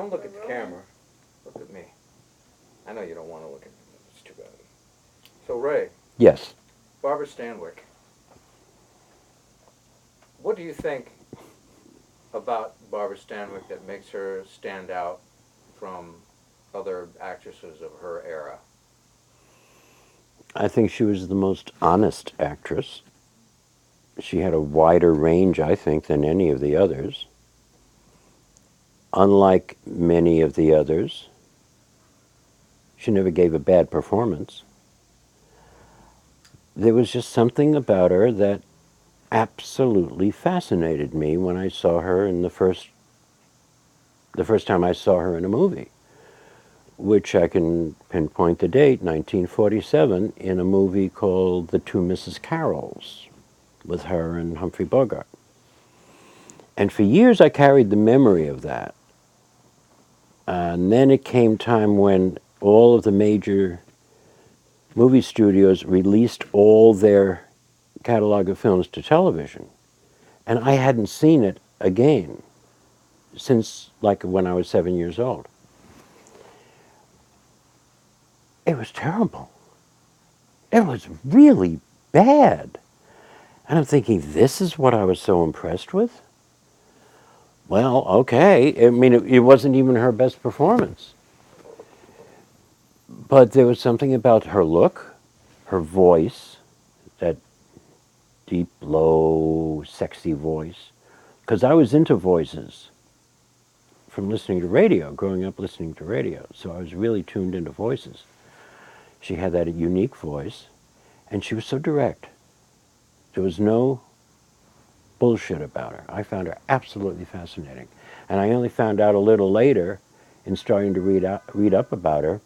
Don't look at the camera. Look at me. I know you don't want to look at me. It's too bad. So, Ray, Yes. Barbara Stanwyck, what do you think about Barbara Stanwyck that makes her stand out from other actresses of her era? I think she was the most honest actress. She had a wider range, I think, than any of the others. Unlike many of the others, she never gave a bad performance. There was just something about her that absolutely fascinated me when I saw her in the first time I saw her in a movie, which I can pinpoint the date, 1947, in a movie called The Two Mrs. Carrolls, with her and Humphrey Bogart. And for years I carried the memory of that. And then it came time when all of the major movie studios released all their catalog of films to television. And I hadn't seen it again since like when I was 7 years old. It was terrible. It was really bad. And I'm thinking, this is what I was so impressed with? Well, okay. I mean, it wasn't even her best performance. But there was something about her look, her voice, that deep, low, sexy voice. Because I was into voices from listening to radio, growing up listening to radio. So I was really tuned into voices. She had that unique voice, and she was so direct. There was no bullshit about her. I found her absolutely fascinating. And I only found out a little later, in starting to read up about her,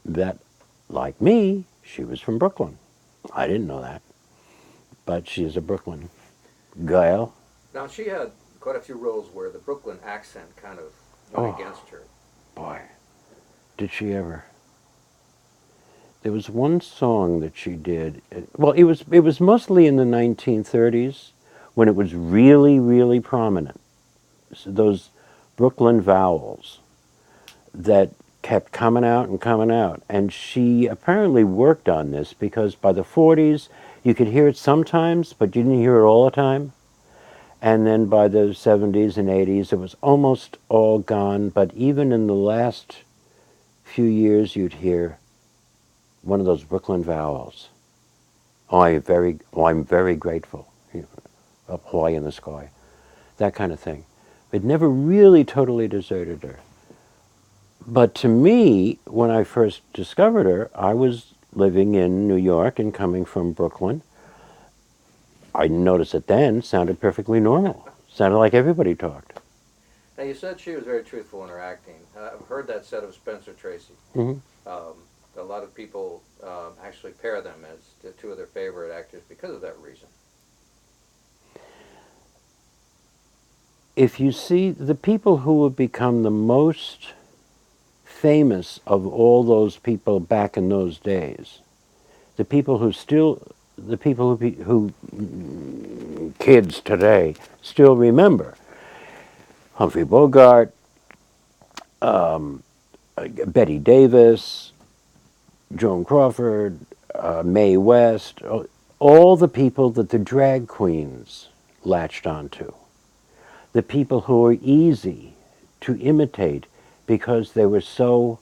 that, like me, she was from Brooklyn. I didn't know that, but she is a Brooklyn girl. Now, she had quite a few roles where the Brooklyn accent kind of went Oh, against her. boy, did she ever. There was one song that she did. Well, it was mostly in the 1930s when it was really, really prominent. So those Brooklyn vowels that kept coming out and coming out. And she apparently worked on this because by the 40s, you could hear it sometimes, but you didn't hear it all the time. And then by the 70s and 80s, it was almost all gone. But even in the last few years, you'd hear one of those Brooklyn vowels. I'm very grateful. Up high in the sky. That kind of thing. It never really totally deserted her. But to me, when I first discovered her, I was living in New York and coming from Brooklyn. I noticed it then, sounded perfectly normal. Sounded like everybody talked. Now, you said she was very truthful in her acting. I've heard that said of Spencer Tracy. Hmm. A lot of people actually pair them as the two of their favorite actors because of that reason. If you see the people who have become the most famous of all those people back in those days, the people who still, the people who kids today still remember, Humphrey Bogart, Betty Davis, Joan Crawford, Mae West, all the people that the drag queens latched onto, the people who were easy to imitate because they were so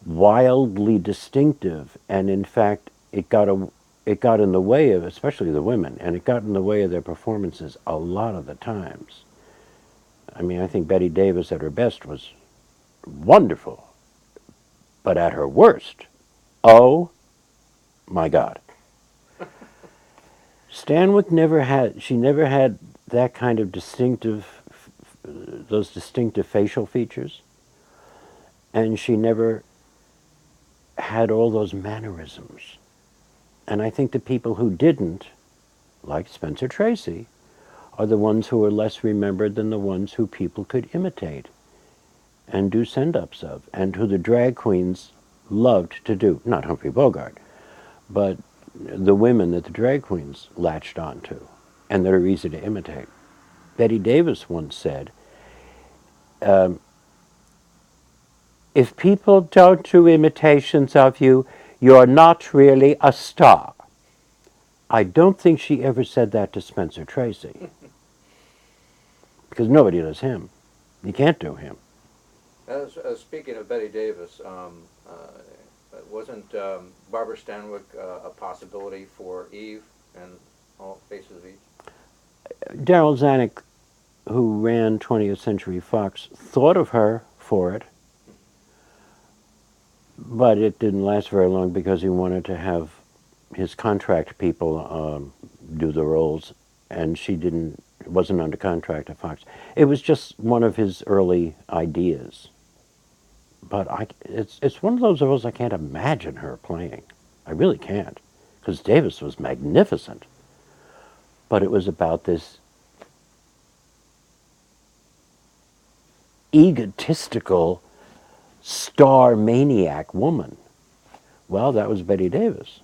wildly distinctive, and in fact, it got in the way of, especially the women, and it got in the way of their performances a lot of the times. I mean, I think Betty Davis at her best was wonderful, but at her worst, oh my God. Stanwyck she never had that kind of those distinctive facial features, and she never had all those mannerisms. And I think the people who didn't, like Spencer Tracy, are the ones who are less remembered than the ones who people could imitate and do send-ups of, and who the drag queens loved to do. Not Humphrey Bogart, but the women that the drag queens latched onto and that are easy to imitate. Betty Davis once said, Um, if people don't do imitations of you, you're not really a star. I don't think she ever said that to Spencer Tracy, because nobody does him. You can't do him. Speaking of Betty Davis, wasn't Barbara Stanwyck a possibility for Eve and All Faces of Eve? Daryl Zanuck, who ran 20th Century Fox, thought of her for it, but it didn't last very long because he wanted to have his contract people do the roles, and she didn't. It wasn't under contract at Fox. It was just one of his early ideas. But it's one of those roles I can't imagine her playing. I really can't, because Davis was magnificent. But it was about this egotistical star maniac woman. Well, that was Betty Davis.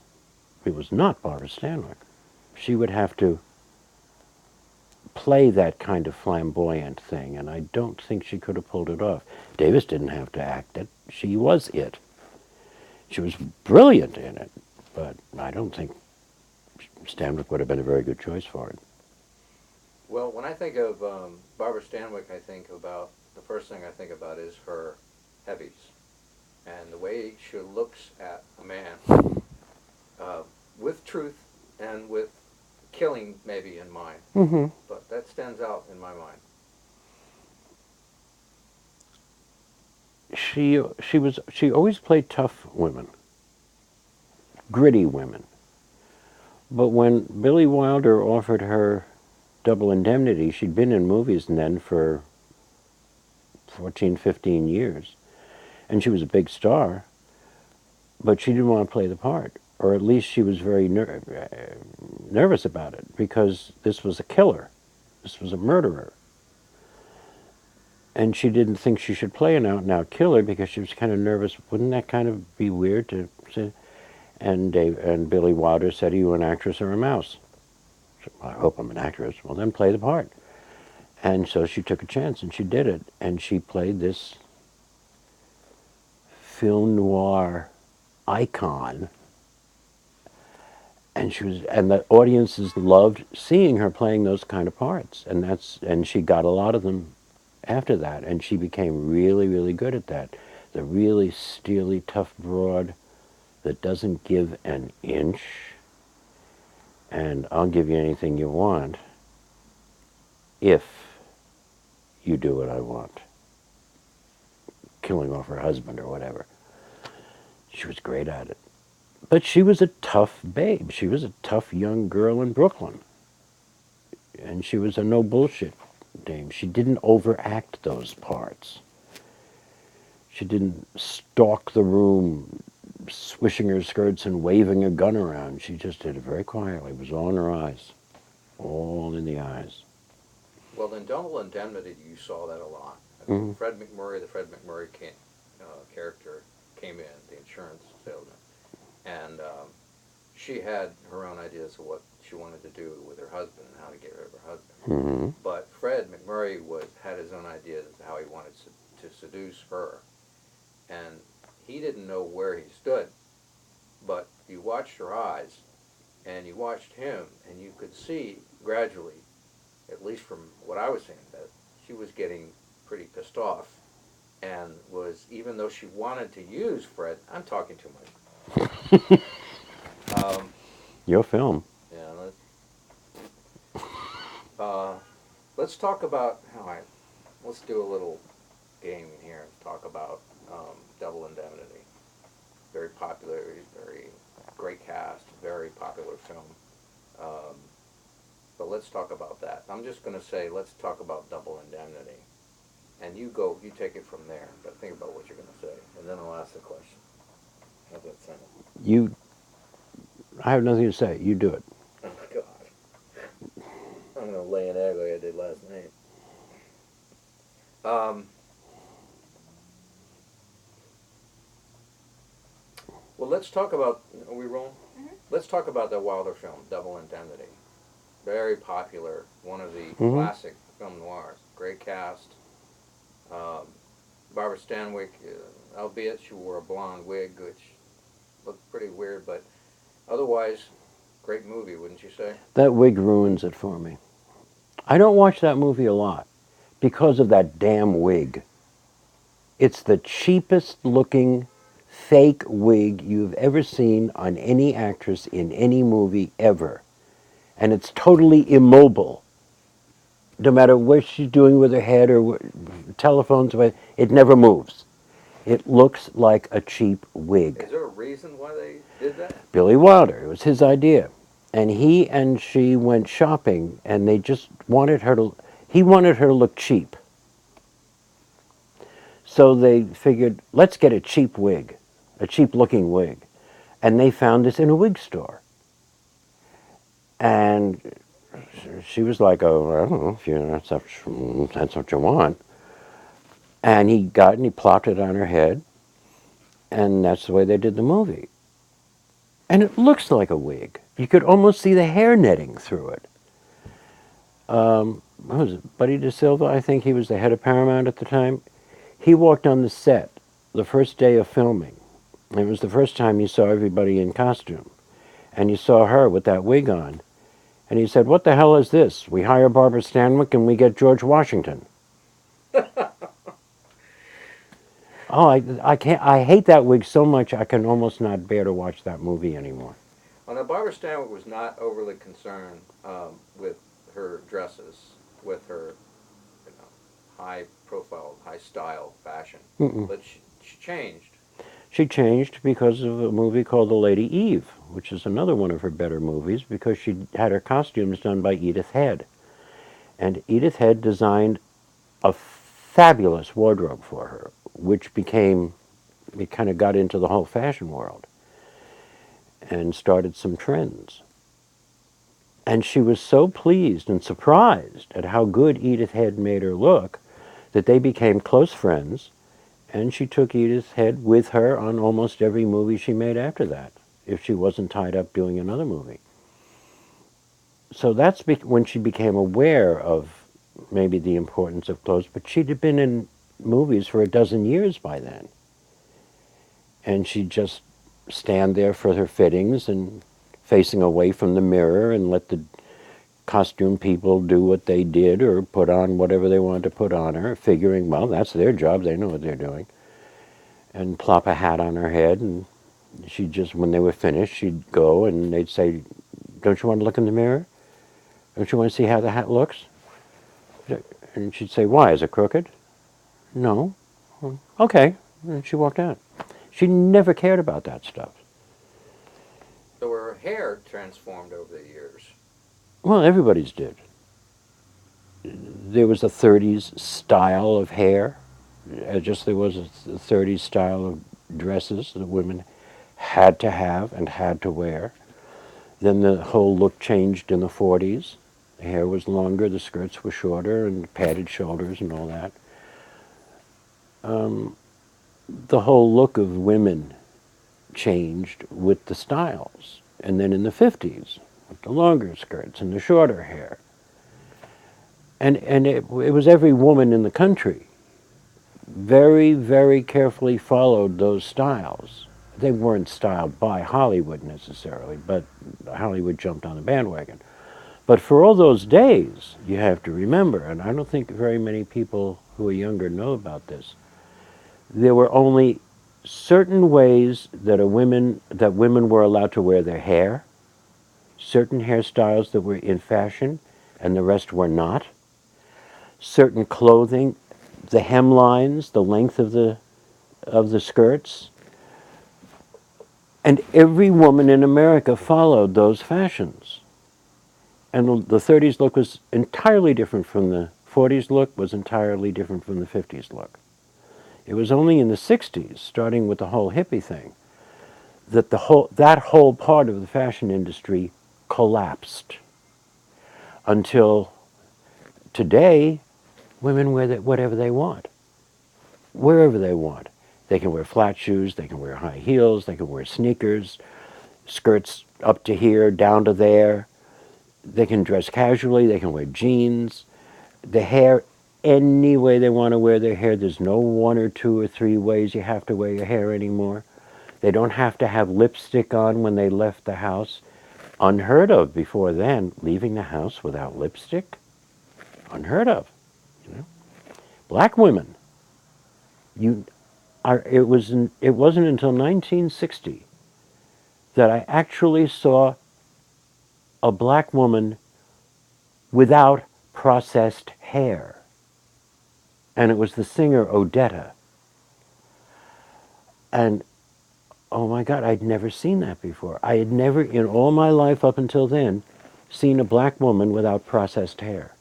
It was not Barbara Stanwyck. She would have to play that kind of flamboyant thing, and I don't think she could have pulled it off. Davis didn't have to act it. She was it. She was brilliant in it, but I don't think Stanwyck would have been a very good choice for it. Well, when I think of Barbara Stanwyck, I think about the first thing I think about is her heavies and the way she looks at a man with truth and with killing maybe in mind. Mm-hmm. But that stands out in my mind. She always played tough women, gritty women. But when Billy Wilder offered her Double Indemnity, she'd been in movies then for 14, 15 years, and she was a big star, but she didn't want to play the part, or at least she was very nervous about it, because this was a killer. This was a murderer. And she didn't think she should play an out-and-out killer because she was kind of nervous. Wouldn't that kind of be weird to say? And Billy Wilder said, "Are you an actress or a mouse?" She said, "Well, I hope I'm an actress." "Well, then play the part." And so she took a chance, and she did it. And she played this film noir icon. And the audiences loved seeing her playing those kind of parts. And she got a lot of them after that. And she became really, really good at that. The really steely, tough broad that doesn't give an inch, and I'll give you anything you want if you do what I want. Killing off her husband or whatever. She was great at it. But she was a tough babe. She was a tough young girl in Brooklyn. And she was a no bullshit dame. She didn't overact those parts. She didn't stalk the room, swishing her skirts and waving a gun around. She just did it very quietly. It was all in her eyes. All in the eyes. Well, in Double Indemnity, you saw that a lot. I mean, Mm-hmm. The Fred McMurray character came in, the insurance salesman, and she had her own ideas of what she wanted to do with her husband and how to get rid of her husband. Mm-hmm. But Fred McMurray had his own ideas of how he wanted to seduce her, and he didn't know where he stood. But you watched her eyes, and you watched him, and you could see gradually, at least from what I was seeing, that she was getting pretty pissed off, and was, even though she wanted to use Fred, I'm talking too much. Your film. Yeah, let's talk about, all right, let's do a little game here and talk about Double Indemnity. Very popular, very great cast, very popular film. Um, but let's talk about that. I'm just going to say, let's talk about Double Indemnity. And you take it from there, but think about what you're going to say, and then I'll ask the question. How's that sound? I have nothing to say. You do it. Oh my God. I'm going to lay an egg like I did last night. Well, let's talk about, are we rolling? Mm-hmm. Let's talk about the Wilder film, Double Indemnity. Very popular, one of the classic film noirs. Great cast, Um, Barbara Stanwyck, albeit she wore a blonde wig, which looked pretty weird, but otherwise, great movie, wouldn't you say? That wig ruins it for me. I don't watch that movie a lot because of that damn wig. It's the cheapest looking fake wig you've ever seen on any actress in any movie ever. And it's totally immobile. No matter what she's doing with her head or telephones, it never moves. It looks like a cheap wig. Is there a reason why they did that? Billy Wilder, it was his idea. And he and she went shopping and they just wanted her to, he wanted her to look cheap. So they figured, let's get a cheap wig, a cheap looking wig. And they found this in a wig store. And she was like, oh, I don't know if that's what you want. And he got it and he plopped it on her head. And that's the way they did the movie. And it looks like a wig. You could almost see the hair netting through it. What was it? Buddy DeSilva, I think he was the head of Paramount at the time. He walked on the set the first day of filming. It was the first time you saw everybody in costume. And you saw her with that wig on. And he said, what the hell is this? We hire Barbara Stanwyck and we get George Washington. Oh, I can't. I hate that wig so much I can almost not bear to watch that movie anymore. Well, now Barbara Stanwyck was not overly concerned with her dresses, with her high profile, high style fashion, Mm-mm. but she changed. She changed because of a movie called The Lady Eve, which is another one of her better movies because she had her costumes done by Edith Head. And Edith Head designed a fabulous wardrobe for her, which it kind of got into the whole fashion world and started some trends. And she was so pleased and surprised at how good Edith Head made her look that they became close friends, and she took Edith Head with her on almost every movie she made after that, if she wasn't tied up doing another movie. So that's when she became aware of maybe the importance of clothes, but she'd been in movies for a dozen years by then. And she'd just stand there for her fittings and facing away from the mirror and let the costume people do what they did or put on whatever they wanted to put on her, figuring, well, that's their job, they know what they're doing. And plop a hat on her head, and she'd just, when they were finished, she'd go and they'd say, don't you want to look in the mirror? Don't you want to see how the hat looks? And she'd say, why, is it crooked? No. Okay. And she walked out. She never cared about that stuff. So her hair transformed over the years. Well, everybody's did. There was a 30s style of hair, just there was a 30s style of dresses that women had to have and had to wear. Then the whole look changed in the 40s. The hair was longer, the skirts were shorter, and padded shoulders and all that. The whole look of women changed with the styles. And then in the 50s, with the longer skirts and the shorter hair. And it was every woman in the country very, very carefully followed those styles. They weren't styled by Hollywood necessarily, but Hollywood jumped on the bandwagon. But for all those days, you have to remember, and I don't think very many people who are younger know about this, there were only certain ways that women were allowed to wear their hair, certain hairstyles that were in fashion, and the rest were not. Certain clothing, the hemlines, the length of the skirts, and every woman in America followed those fashions. And the 30s look was entirely different from the 40s look, was entirely different from the 50s look. It was only in the 60s, starting with the whole hippie thing, that that whole part of the fashion industry collapsed. Until today, women wear whatever they want, wherever they want. They can wear flat shoes, they can wear high heels, they can wear sneakers, skirts up to here, down to there. They can dress casually, they can wear jeans. The hair any way they want to wear their hair. There's no 1 or 2 or 3 ways you have to wear your hair anymore. They don't have to have lipstick on when they left the house. Unheard of before then, leaving the house without lipstick. Unheard of. You know? Black women. It wasn't until 1960 that I actually saw a black woman without processed hair. And it was the singer Odetta. And oh my God, I'd never seen that before. I had never, in all my life up until then, seen a black woman without processed hair.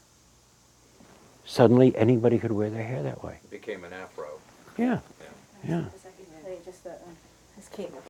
Suddenly, anybody could wear their hair that way. It became an afro. Yeah, Yeah. yeah. Just this cable.